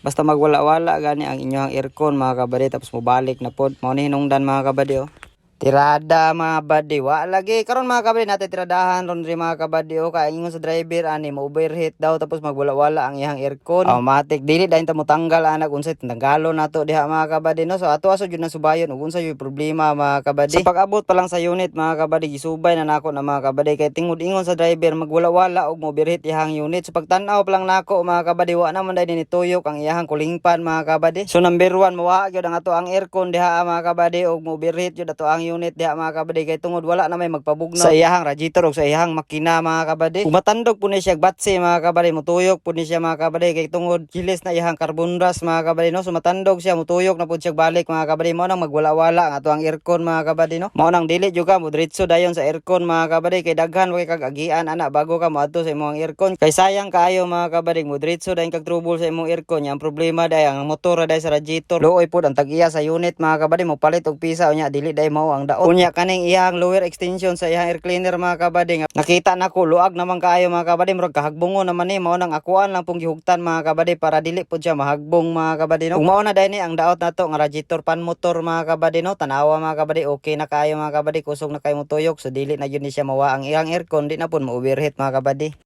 Basta magwala-wala gani ang inyong aircon mga kabady, tapos mobalik na pod. Mao ni hinungdan mga kabady oh. Tirada mga kabady, wa lagi karon mga kabady natin tiradahan ron ri mga kabady oh, kay ingon sa driver ani mo overheat daw tapos magwala-wala ang iyang aircon. Automatic dili dayon ta mo tanggal anak unsay tanggalon nato diha mga kabady no. So ato aso jud na subayon ug unsa yung problema mga kabady. Sa pag-abot pa lang sa unit mga kabady, gisubay na nako na mga kabady kay tingod ingon sa driver magwala-wala og mo overheat iyang unit. So pagtan-aw pa lang nako mga kabady, wa naman dai ni tuyok ang iyang kulingpan mga kabady. So number 1 mawa gyud ang ato ang aircon diha mga kabady og mo overheat jud ato ang unit diha mga kabady kay tungod wala na may magpabugnaw sa iyahang radiator o sa iyahang makina mga kabady. Kung matandog po ni siya batse mga kabady, mutuyok po ni siya mga kabady kay tungod kilis na iyahang carbon rust mga kabady no. So matandog siya, mutuyok na po siya balik mga kabady. Mao nang magwala-wala ang ato ang aircon mga kabady no. Mao nang dili jud ka mo diretso dayon sa aircon mga kabady kay daghan way kag agian ana bago ka moadto sa imong aircon. Kay sayang kaayo mga kabady mo diretso dayon kag trouble sa imong aircon. Yang problema day ang motor day sa radiator. Luoy pud ang tag-iya sa unit mga kabady, mo palit og pisa unya dili day mao ang daot. Unya kaning iyang lower extension sa iyang air cleaner mga kabady, nakita nako luag naman kaayo mga kabady, murag kahagbongon naman ni. Mao nang akuan lang pong gihugtan mga kabady para dili pud siya mahagbong mga kabady no. Kung mao na dai ni ang daot nato nga radiator pan motor mga kabady no, tanawa mga kabady okay na kaayo mga kabady, kusog na kay mo tuyok so dili na gyud ni siya mawa ang iyang aircon, di na pud mo overheat mga kabady.